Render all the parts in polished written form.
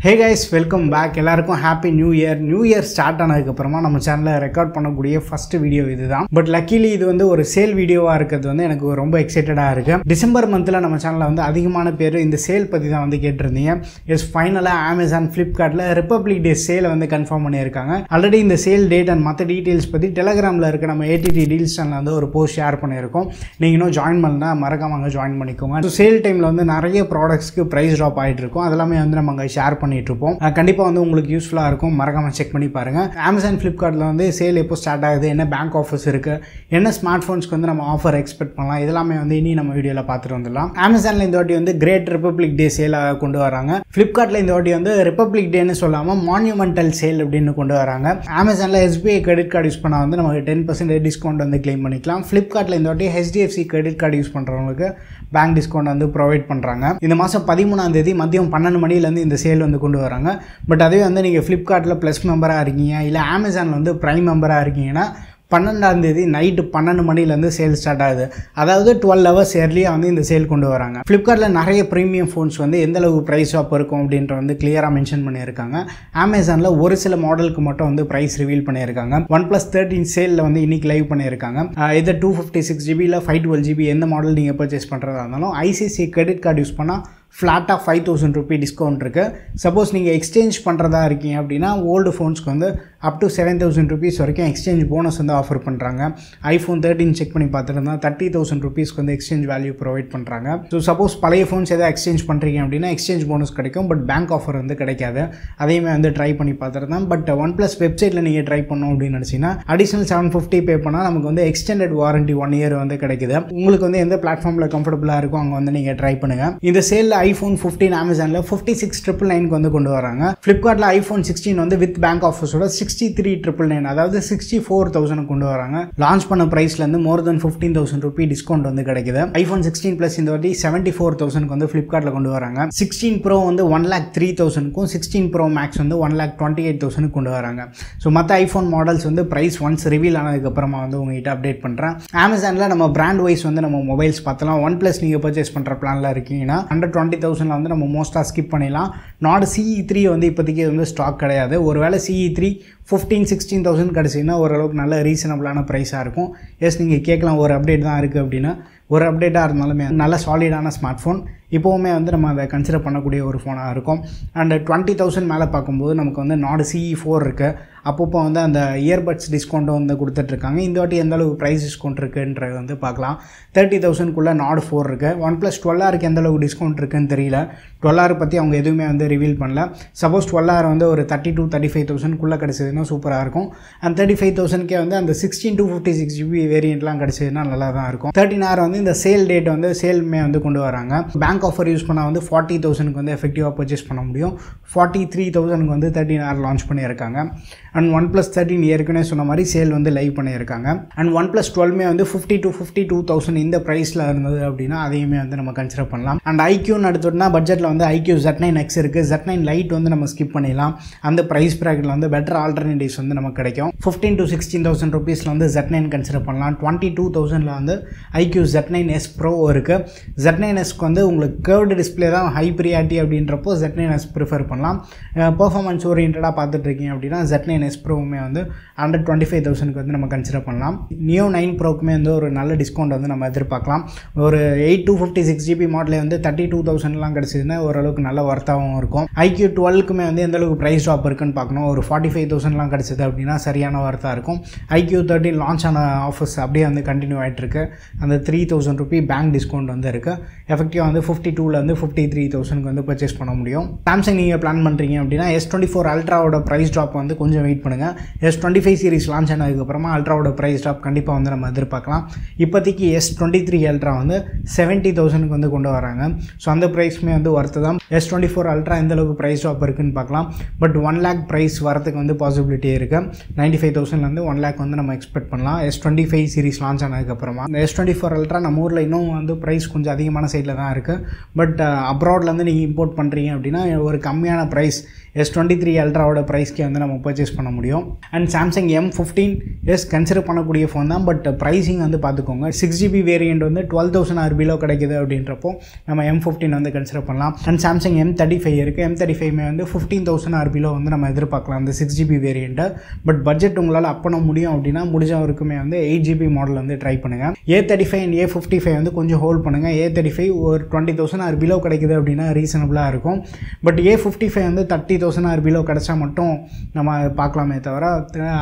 Hey guys, welcome back. எல்லாருக்கும் happy new year. New year start ஆனதுக்கு அப்புறமா நம்ம சேனல்ல ரெக்கார்ட் பண்ணக்கூடிய ஃபர்ஸ்ட் வீடியோ இதுதான். பட் லக்கிலி இது வந்து ஒரு சேல் வீடியோவா இருக்கிறது வந்து எனக்கு ரொம்ப எக்ஸைட்டடா இருக்கு. டிசம்பர் மந்த்ல நம்ம சேனல்ல வந்து அதிகமான பேர் இந்த சேல் பத்தி தான் வந்து கேட்டிருந்தீங்க. எஸ் ஃபைனலா Amazon Flipkartல ரிபப்ளிக் டே சேலை வந்து கன்ஃபார்ம் பண்ணியிருக்காங்க. ஆல்ரெடி இந்த சேல் டேட் அண்ட் மற்ற டீடைல்ஸ் பத்தி டெலிகிராம்ல இருக்க நம்ம ATT டீல்ஸ் சேனல்ல வந்து ஒரு போஸ்ட் ஷேர் பண்ணியிருக்கோம். நீங்க இன்னும் ஜாயின் பண்ணலனா மறக்காம அங்க ஜாயின் பண்ணிக்கோங்க. ஸோ சேல் டைம்ல வந்து நிறைய ப்ராடக்ட்ஸ்க்கு பிரைஸ் ட்ராப் ஆயிட்டு இருக்கும். அதெல்லாமே வந்து நம்ம அங்க ஷேர் பண்ணிட்டு இருப்போம். கண்டிப்பா வந்து உங்களுக்கு யூஸ்ஃபுல்லா இருக்கும். மறக்காம செக் பண்ணி பாருங்க. Amazon Flipkartல வந்து சேல் எப்போ ஸ்டார்ட் ஆகுது, என்ன பேங்க் ஆஃபர்ஸ் இருக்கு, என்ன ஸ்மார்ட் போன்ஸ்க்கு வந்து நம்ம ஆஃபர் எக்ஸ்பெக்ட் பண்ணலாம், இதெல்லாமே வந்து இனி நம்ம வீடியோல பார்த்துட்டு வந்துடலாம். Amazonல இந்த வாட்டி வந்து கிரேட் ரிபப்ளிக் டே சேல் கொண்டு வராங்க. Flipkartல இந்த வாட்டி வந்து ரிபப்ளிக் டேன்னு சொல்லாம மான்யூமெண்டல் சேல் அப்படின்னு கொண்டு வராங்க. Amazonல SBI கிரெடிட் கார்டு யூஸ் பண்ணா வந்து நமக்கு 10% டிஸ்கவுண்ட் வந்து கிளைம் பண்ணிக்கலாம். Flipkartல இந்த வாட்டி HDFC கிரெடிட் கார்டு யூஸ் பண்றவங்களுக்கு பேங்க் டிஸ்கவுண்ட் வந்து ப்ரொவைட் பண்றாங்க. இந்த மாதம் 13ஆம் தேதி மதியம் 12 மணிலேருந்து இந்த சேல் வந்து கொண்டு வராங்க. பட் அதே வந்து நீங்கள் ஃப்ளிப்கார்ட்டில் ப்ளஸ் மெம்பராக இருக்கீங்க, இல்லை அமேசானில் வந்து ப்ரைம் மெம்பராக இருக்கீங்கன்னா 12ஆம் தேதி நைட்டு 12 மணிலேருந்து சேல் ஸ்டார்ட் ஆகுது. அதாவது 12 ஹவர்ஸ் ஏர்லியாக வந்து இந்த சேல் கொண்டு வராங்க. ஃப்ளிப்கார்ட்டில் நிறைய ப்ரீமியம் ஃபோன்ஸ் வந்து எந்த அளவுக்கு ப்ரைஸ் ஆப் இருக்கும் அப்படின்ற வந்து கிளியராக மென்ஷன் பண்ணியிருக்காங்க. அமேசானில் ஒரு சில மாடலுக்கு மட்டும் வந்து ப்ரைஸ் ரிவீல் பண்ணியிருக்காங்க. OnePlus 13 சேலில் வந்து இன்னைக்கு லைவ் பண்ணியிருக்காங்க. இது 256GB இல்லை 512GB எந்த மாடல் நீங்கள் பர்ச்சேஸ் பண்ணுறதா இருந்தாலும் ICICI கிரெடிட் கார்டு யூஸ் பண்ணால் ஃப்ளாட்டாக 5000 ரூபி டிஸ்கவுண்ட் இருக்குது. சப்போஸ் நீங்கள் எக்ஸ்சேஞ்ச் பண்ணுறதா இருக்கீங்க அப்படின்னா ஓல்டு ஃபோன்ஸ்க்கு வந்து அப் டு 7000 ரூபீஸ் வரைக்கும் எக்ஸ்சேஞ்ச் போனஸ் வந்து ஆஃபர் பண்ணுறாங்க. iPhone 13 செக் பண்ணி பார்த்துருந்தா 30,000 ரூபீஸ்க்கு வந்து எக்ஸ்சேஞ்ச் வேல்யூ ப்ரொவைட் பண்ணுறாங்க. ஸோ சப்போஸ் பழைய ஃபோன்ஸ் எதாவது எக்ஸ்சேஞ்ச் பண்ணுறீங்க அப்படின்னா எக்ஸ்சேஞ்ச் போனஸ் கிடைக்கும். பட் பேங்க் ஆஃபர் வந்து கிடைக்காது. அதையுமே வந்து ட்ரை பண்ணி பார்த்துருந்தேன். பட் OnePlus வெப்சைட்டில் நீங்கள் ட்ரை பண்ணோம் அப்படின்னு நினச்சிங்கன்னா அடிஷனல் 750 பே பண்ணால் நமக்கு வந்து எக்ஸ்டெண்டட் வாரண்டி 1 இயர் வந்து கிடைக்குது. உங்களுக்கு வந்து எந்த பிளாட்ஃபார்மில் கம்ஃபர்டபுளாக இருக்கும் அங்கே வந்து நீங்கள் ட்ரை பண்ணுங்கள். இந்த சேலில் iPhone 15 Amazonல 56,999 வந்து கொண்டு வராங்க. Flipkartல iPhone 16 வந்து வித் பேங்க் ஆஃபர்ஸோட 63,999 அதாவது 64,000 கொண்டு வராங்க. லான்ச் பண்ண பிரைஸ்ல இருந்து மோர் தென் 15,000 ரூபி டிஸ்கவுண்ட் வந்து கிடைக்குது. iPhone 16 Plus இந்த வாட்டி 74,000 வந்து Flipkartல கொண்டு வராங்க. 16 Pro வந்து 1,03,000க்கும் 16 Pro Max வந்து 1,28,000 கொண்டு வராங்க. ஸோ மற்ற ஐஃபோன் மாடல்ஸ் வந்து பிரைஸ் ஒன்ஸ் ரிவீல் ஆனதுக்கு அப்புறமா வந்து உங்ககிட்ட அப்டேட் பண்ணுறேன். Amazonல நம்ம பிராண்ட் வைஸ் வந்து நம்ம மொபைல்ஸ் பார்த்தலாம். OnePlus நீங்கள் பர்ச்சேஸ் பண்ணுற பிளான்ல இருக்கீங்கன்னா 120,000 வந்து நம்ம மோஸ்ட்டாக ஸ்கிப் பண்ணிடலாம். நாட் CE3 வந்து இப்போதைக்கு வந்து ஸ்டாக் கிடையாது. ஒருவேளை CE3 15,000-16,000 கிடச்சிங்கன்னா ஓரளவுக்கு நல்ல ரீசனபிளான ப்ரைஸாக இருக்கும். எஸ் நீங்கள் கேட்கலாம் ஒரு அப்டேட் தான் இருக்குது அப்படின்னு. ஒரு அப்டேட்டாக இருந்தாலுமே நல்ல சாலிடான ஸ்மார்ட் ஃபோன் இப்போவுமே வந்து நம்ம அதை கன்சிடர் பண்ணக்கூடிய ஒரு ஃபோனாக இருக்கும். அண்ட் 20,000 மேலே பார்க்கும்போது நமக்கு வந்து நாட் CE4 இருக்குது. அப்பப்போ வந்து அந்த இயர்பட்ஸ் டிஸ்கவுண்ட்டும் வந்து கொடுத்துட்ருக்காங்க. இந்த வாட்டி எந்த அளவுக்கு ப்ரைஸ் டிஸ்கவுண்ட் இருக்குன்றது வந்து பார்க்கலாம். 30,000க்குள்ளே நாட் 4 இருக்குது. OnePlus 12R எந்த அளவுக்கு டிஸ்கவுண்ட் இருக்குன்னு தெரியல. 12R பற்றி அவங்க எதுவுமே வந்து ரிவீல் பண்ணல. சப்போஸ் 12R வந்து ஒரு 32,000-35,000க்குள்ளே கிடச்சிதுன்னா சூப்பராக இருக்கும். அண்ட் 35,000க்கே வந்து அந்த 16-256GB வேரியண்ட்லாம் கிடச்சிதுன்னா நல்லா தான் இருக்கும். 13R வந்து இந்த சேல் டேட் வந்து சேல்மே வந்து கொண்டு வராங்க. பேங்க் ஆஃபர் யூஸ் பண்ணால் வந்து 40,000க்கு வந்து எஃபெக்டிவாக பர்ச்சேஸ் பண்ண முடியும். 43,000க்கு வந்து 13R லான்ச் பண்ணியிருக்காங்க. அண்ட் OnePlus 13 ஏற்கனவே சொன்ன மாதிரி சேல் வந்து லைவ் பண்ணியிருக்காங்க. அண்ட் OnePlus 12 வந்து 50,000-52,000 இந்த ப்ரைஸில் இருந்தது அப்படின்னா அதையுமே வந்து நம்ம கன்சிடர் பண்ணலாம். அண்ட் IQன்னு எடுத்துட்டோம்னா பட்ஜெட்டில் வந்து IQ Z9X இருக்குது. Z9 Lite வந்து நம்ம ஸ்கிப் பண்ணிடலாம். அந்த ப்ரைஸ் ப்ராக்கெட்டில் வந்து பெட்டர் ஆல்டர்னேட்டிவ்ஸ் வந்து நமக்கு கிடைக்கும். 15,000-16,000 ரூபீஸில் வந்து Z9 கன்சிடர் பண்ணலாம். 22,000ல் வந்து IQ Z9S Pro இருக்குது. Z9Sக்கு வந்து உங்களுக்கு கர்வ்டு டிஸ்பிளே தான் ஹை ப்ரியாரிட்டி அப்படின்றப்போ Z9S ப்ரிஃபர் பண்ணலாம். பெர்ஃபார்மன்ஸ் ஓரியன்டாக பார்த்துட்டு இருக்கீங்க அப்படின்னா Z9S Proவுமே வந்து 125,000க்கு வந்து நம்ம கன்சிடர் பண்ணலாம். Neo 9 Proக்குமே வந்து ஒரு நல்ல டிஸ்கவுண்ட் வந்து நம்ம எதிர்பார்க்கலாம். ஒரு 8-256GB மாடலே வந்து 32,000லாம் கிடச்சிதுன்னா ஓரளவுக்கு நல்ல ஒர்த்தாகவும் இருக்கும். IQ 12க்குமே வந்து எந்த அளவுக்கு ப்ரைஸ் ட்ராப் இருக்குன்னு பார்க்கணும். ஒரு 45,000லாம் கிடச்சிது அப்படின்னா சரியான ஒர்த்தாக இருக்கும். IQ 13 லான்ச் ஆன ஆஃபர்ஸ் அப்படியே வந்து கண்டினியூ ஆகிட்டு இருக்கு. அந்த 3,000 ரூபி பேங்க் டிஸ்கவுண்ட் வந்து இருக்குது. எஃபெக்டிவாக வந்து 52லேருந்து 53,000க்கு வந்து பர்ச்சேஸ் பண்ண முடியும். சாம்சங் நீங்கள் பிளான் பண்ணுறீங்க அப்படின்னா S24 Ultraவோட ப்ரைஸ் ட்ராப் வந்து கொஞ்சம் வெயிட் பண்ணுங்கள். S25 சீரிஸ் லான்ச் ஆனதுக்கப்புறமா அல்ட்ராவோட ப்ரைஸ் ட்ராப் கண்டிப்பாக வந்து நம்ம எதிர்பார்க்கலாம். இப்போதைக்கு S23 Ultra வந்து 70,000க்கு வந்து கொண்டு வராங்க. ஸோ அந்த ப்ரைஸ்மே வந்து ஒர்த்து தான். S24 Ultra எந்த அளவுக்கு ப்ரைஸ் ட்ராப் இருக்குன்னு பார்க்கலாம். பட் 1 lakh ப்ரைஸ் வரதுக்கு வந்து பாசிபிலிட்டி இருக்குது. 95,000லேருந்து 1 lakh வந்து நம்ம எக்ஸ்பெக்ட் பண்ணலாம். S25 சீரிஸ் லான்ச் ஆனதுக்கப்புறமா இந்த S24 Ultra நம்ம ஊரில் இன்னும் வந்து ப்ரைஸ் கொஞ்சம் அதிகமான சைடில் தான் இருக்குது. பட் அப்ராட்லேருந்து நீங்கள் இம்போர்ட் பண்ணுறீங்க அப்படின்னா ஒரு கம்மியான ப்ரைஸ் S23 அல்ட்ராவோட ப்ரைஸ்க்கே வந்து நம்ம பர்ச்சேஸ் பண்ண முடியும். அண்ட் சாம்சங் M15 கன்சிடர் பண்ணக்கூடிய ஃபோன் தான். பட் ப்ரைஸிங் வந்து பார்த்துக்கோங்க. 6GB வேரியண்ட் வந்து 12,000 RBలో கிடைக்குது அப்படின்றப்போ நம்ம M15 வந்து கன்சிடர் பண்ணலாம். அண்ட் சாம்சங் M35 இருக்குது. M35 வந்து 15,000 RBలో வந்து நம்ம எதிர்பார்க்கலாம் அந்த 6GB வேரியண்ட்டை. பட் பட்ஜெட் உங்களால் அப் பண்ண முடியும் அப்படின்னா முடிஞ்ச வரைக்குமே வந்து 8GB மாடல் வந்து ட்ரை பண்ணுங்கள். A35 அண்ட் A55 வந்து கொஞ்சம் ஹோல்ட் பண்ணுங்கள். A35 ஒரு 20,000 RBలో கிடைக்குது அப்படின்னா ரீசனபிளாக இருக்கும். பட் A55 வந்து 30,000 RBలో கிடைச்சா மட்டும் நம்ம பார்க்கலாமே தவிர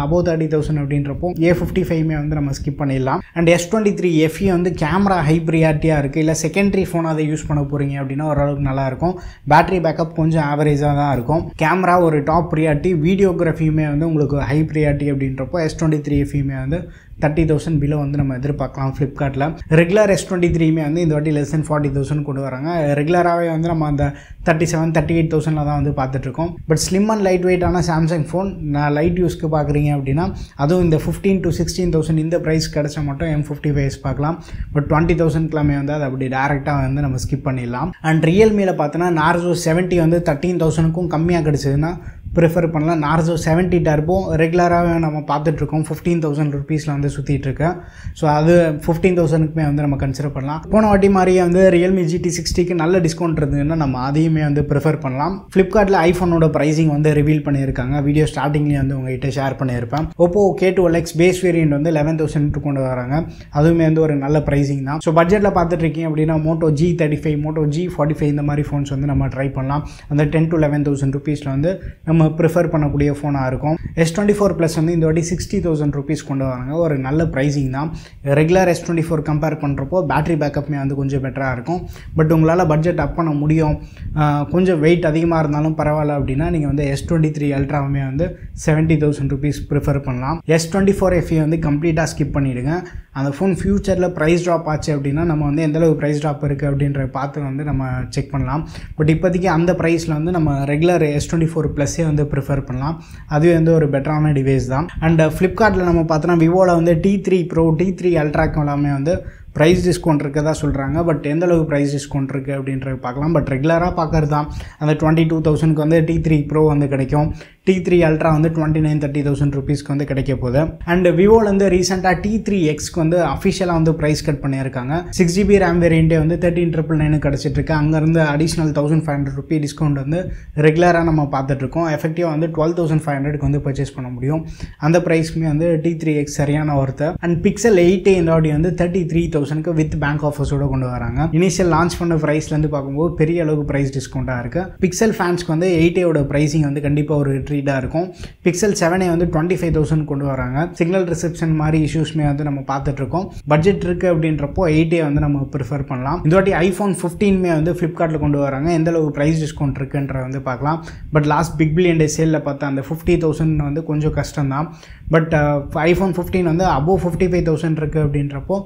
above 30,000 அப்படின்றப்போ A55 வந்து நம்ம ஸ்கிப் பண்ணிடலாம். அண்ட் S23 FE வந்து கேமரா ஹை ப்ரியாரிட்டியாக இருக்குது. இல்லை செகண்டரி ஃபோன் அதை யூஸ் பண்ண போகிறீங்க அப்படின்னா ஓரளவுக்கு நல்லாயிருக்கும். பேட்டரி பேக்கப் கொஞ்சம் ஆவரேஜாக தான் இருக்கும். கேமரா ஒரு டாப் ப்ரியாரிட்டி, வீடியோகிராஃபியுமே வந்து உங்களுக்கு ஹை ப்ரியாரிட்டி அப்படின்றப்போ S23 FE வந்து 30,000 பிலோ வந்து நம்ம எதிர்பார்க்கலாம் ஃப்ளிப்கார்ட்டில். ரெகுலர் S23 வந்து இந்த வாட்டி less than 40,000 கொண்டு வராங்க. ரெகுலராகவே வந்து நம்ம அந்த 37-38,000 தான் வந்து பார்த்துட்ருக்கோம். பட் ஸ்லிம் அண்ட் லைட் வெயிட்டான சாம்சங் ஃபோன் நான் லைட் யூஸ்க்கு பார்க்குறீங்க அப்படின்னா அதுவும் இந்த 15,000 to 16,000 இந்த ப்ரைஸ் கிடச்சா மட்டும் M55 பார்க்கலாம். பட் 20,000 வந்து அது அப்படி டேரெக்டாக வந்து நம்ம ஸ்கிப் பண்ணிடலாம். அண்ட் ரியல்மியில் பார்த்தோன்னா Narzo 70 வந்து 13,000க்கும் கம்மியாக கிடச்சிதுன்னா ப்ரிஃபர் பண்ணலாம். Narzo 70 டர்போ ரெகுலராகவே நம்ம பார்த்துட்ருக்கோம் 15,000 ருபீஸில் வந்து சுற்றிட்டுருக்கேன். ஸோ அது 15,000க்குமே வந்து நம்ம கன்சிடர் பண்ணலாம். போன வாட்டி மாதிரியே வந்து ரியல்மி GT60க்கு நல்ல டிஸ்கவுண்ட் இருந்ததுன்னா நம்ம அதையுமே வந்து ப்ரிஃபர் பண்ணலாம். ஃப்ளிப்கார்ட்டில் ஐஃபோனோட ப்ரைஸிங் வந்து ரிவீல் பண்ணியிருக்காங்க. வீடியோ ஸ்டார்டிங்லேயே வந்து உங்கள்கிட்ட ஷேர் பண்ணியிருப்பேன். Oppo K12X பேஸ் வேரியண்ட் வந்து 11,000 கொண்டு வராங்க. அதுவுமே வந்து ஒரு நல்ல ப்ரைஸிங் தான். ஸோ பட்ஜெட்டில் பார்த்துட்டு இருக்கீங்க அப்படின்னா Moto G35, Moto G45 இந்த மாதிரி ஃபோன்ஸ் வந்து நம்ம ட்ரை பண்ணலாம். அந்த 10,000 to 11,000 ருபீஸில் வந்து நம்ம ப்ரிஃபர் பண்ணக்கூடிய ஃபோனாக இருக்கும். S24 ப்ளஸ் வந்து இந்த வாட்டி 60,000 ருபீஸ் கொண்டு வராங்க. ஒரு நல்ல ப்ரைஸிங் தான். ரெகுலர் S24 கம்பேர் பண்ணுறப்போ பேட்டரி பேக்கப்மே வந்து கொஞ்சம் பெட்டராக இருக்கும். பட் உங்களால் பட்ஜெட் அப் பண்ண முடியும், கொஞ்சம் வெயிட் அதிகமாக இருந்தாலும் பரவாயில்ல அப்படின்னா நீங்கள் வந்து S23 அல்ட்ராவுமே வந்து 70,000 ருபீஸ் ப்ரிஃபர் பண்ணலாம். S24 FE வந்து கம்ப்ளீட்டாக ஸ்கிப் பண்ணிவிடுங்க. அந்த ஃபோன் ஃபியூச்சரில் ப்ரைஸ் ட்ராப் ஆச்சு அப்படின்னா நம்ம வந்து எந்தளவுக்கு ப்ரைஸ் ட்ராப் இருக்குது அப்படின்ற பார்த்து வந்து நம்ம செக் பண்ணலாம். பட் இப்போதைக்கு அந்த ப்ரைஸில் வந்து நம்ம ரெகுலர் S24 ப்ளஸ்ஸே வந்து ப்ரிஃபர் பண்ணலாம். அதுவே வந்து ஒரு பெட்டரான டிவைஸ் தான். அண்ட் ஃப்ளிப்கார்ட்டில் நம்ம பார்த்தோன்னா விவோவில் வந்து T3 Pro, T3 அல்ட்ராக்கு எல்லாமே வந்து ப்ரைஸ் டிஸ்கவுண்ட் இருக்கதா சொல்கிறாங்க. பட் எந்தளவுக்கு ப்ரைஸ் டிஸ்கவுண்ட் இருக்குது அப்படின்றது பார்க்கலாம். பட் ரெகுலராக பார்க்குறது தான் அந்த 22,000க்கு வந்து T3 Pro வந்து கிடைக்கும். T3 அல்ட்ரா வந்து 29-30,000 ருபீஸ்க்கு வந்து கிடைக்க போகுது. அண்ட் விவோவில் வந்து ரீசெண்டாக T3Xக்கு வந்து அஃபிஷியலாக வந்து ப்ரைஸ் கட் பண்ணியிருக்காங்க. 6GB ரேம் வேரியண்ட்டே வந்து 13,999 கிடச்சிட்ருக்கு. அங்கேருந்து அடிஷ்னல் 1,500 ருபீ டிஸ்கவுண்ட் வந்து ரெகுலராக நம்ம பார்த்துட்ருக்கோம். எஃபெக்டிவாக வந்து 12,500க்கு வந்து பர்ச்சேஸ் பண்ண முடியும். அந்த ப்ரைஸ்க்குமே வந்து T3X சரியான ஒர்த்து. அண்ட் Pixel 8a இந்த வாட்டி வந்து 33,000க்கு வித் பேங்க் ஆஃபர்ஸோடு கொண்டு வராங்க. இனிஷியல் லான்ச் பண்ண ப்ரைஸ்லேருந்து பார்க்கும்போது பெரிய அளவுக்கு ப்ரைஸ் டிஸ்கவுண்ட்டாக இருக்குது. பிக்சல் ஃபேன்ஸ்க்கு வந்து 8aயோட ப்ரைஸிங் வந்து கண்டிப்பாக ஒரு ட்ரீட்டாக இருக்கும். Pixel 7a வந்து 25,000 கொண்டு வராங்க. சிக்னல் ரிசெப்ஷன் மாதிரி இஷ்யூஸ்மே வந்து நம்ம பார்த்துட்ருக்கோம். பட்ஜெட் இருக்குது அப்படின்றப்போ 8a வந்து நம்ம ப்ரிஃபர் பண்ணலாம். இந்த வாட்டி iPhone 15 வந்து ஃப்ளிப்கார்ட்டில் கொண்டு வராங்க. எந்த அளவு ப்ரைஸ் டிஸ்கவுண்ட் இருக்குன்ற வந்து பார்க்கலாம். பட் லாஸ்ட் பிக் பில்லியன் டே சேலில் பார்த்தா அந்த 50,000 வந்து கொஞ்சம் கஷ்டம் தான். பட் iPhone 15 வந்து above 55,000 இருக்குது அப்படின்றப்போ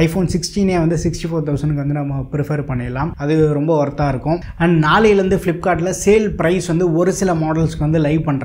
iPhone 16a வந்து 64,000க்கு வந்து நம்ம ப்ரிஃபர் பண்ணிடலாம். அது ரொம்ப ஒர்த்தாக இருக்கும். அண்ட் நாளையிலேருந்து ஃப்ளிப்கார்ட்டில் சேல் ப்ரைஸ் வந்து ஒரு சில மாடல்ஸ்க்கு வந்து லைவ் பண்ணுறாங்க.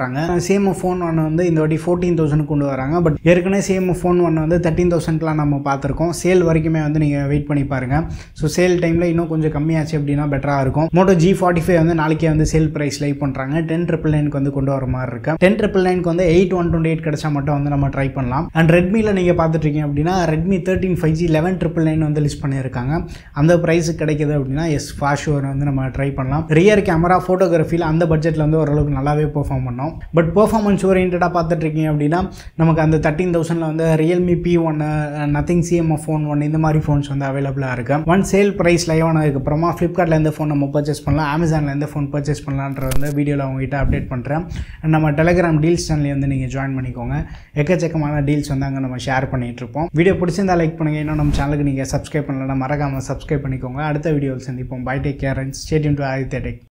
சேம் ஃபோன் ஒன்று வந்து இந்த வாட்டி 14,000 கொண்டு வராங்க. பட் ஏற்கனவே சேம் ஃபோன் ஒன்று வந்து 13,000லாம் நம்ம பார்த்துருக்கோம். சேல் வரைக்குமே வந்து நீங்கள் வெயிட் பண்ணி பாருங்கள். ஸோ சேல் டைமில் இன்னும் கொஞ்சம் கம்மியாச்சு அப்படின்னா பெட்டராக இருக்கும். Moto G45 வந்து நாளைக்கே வந்து சேல் ப்ரைஸ் லைவ் பண்ணுறாங்க. 10,999க்கு வந்து கொண்டு வர மாதிரி இருக்கு. 10,999க்கு வந்து 8,128 கிடைச்சா மட்டும் வந்து நம்ம ட்ரை பண்ணலாம். அண்ட் ரெட்மியில் நீங்கள் பார்த்துட்டு இருக்கீங்க அப்படின்னா Redmi 13 5G 11,999 வந்து லிஸ்ட் பண்ணியிருக்காங்க. அந்த ப்ரைஸ் கிடைக்குது அப்படின்னா எஸ் ஃபார் ஷுவர் வந்து நம்ம ட்ரை பண்ணலாம். ரியர் கேமரா ஃபோட்டோகிராஃபியில் அந்த பட்ஜெட்டில் வந்து ஓரளவுக்கு நல்லாவே பெர்ஃபார்ம் பண்ணோம். பட் பெர்ஃபார்மன்ஸ் ஓரியன்டாக பார்த்துட்டு இருக்கீங்க அப்படின்னா நமக்கு அந்த 13,000ல் வந்து Realme P1, Nothing CMF Phone 1 இந்த மாதிரி ஃபோன்ஸ் வந்து அவைலபிளாக இருக்குது. ஒன் சேல் ப்ரைஸ் லைவ் ஆனதுக்கப்புறமா ஃப்ளிப்கார்ட்டில் எந்த ஃபோன் நம்ம பர்ச்சேஸ் பண்ணலாம், அமேசானில் எந்த ஃபோன் பர்ச்சேஸ் பண்ணலான்ற வந்து வீடியோவில் அவங்ககிட்ட அப்டேட் பண்ணுறேன். நம்ம டெலிகிராம் டீல்ஸ் சேனல் வந்து நீங்கள் ஜாயின் பண்ணிக்கோங்க. எக்கச்சக்கமான டீல்ஸ் வந்து அங்கே நம்ம ஷேர் பண்ணிகிட்ருப்போம். வீடியோ பிடிச்சிருந்தா லைக் பண்ணுங்கள். இன்னும் நம்ம சேனலுக்கு நீங்கள் சப்ஸ்கிரைப் பண்ணலன்னா மறக்காமல் சப்ஸ்கிரைப் பண்ணிக்கோங்க. அடுத்த வீடியோவில் சந்திப்போம். Bye, take care and stay tuned to Aditya tech.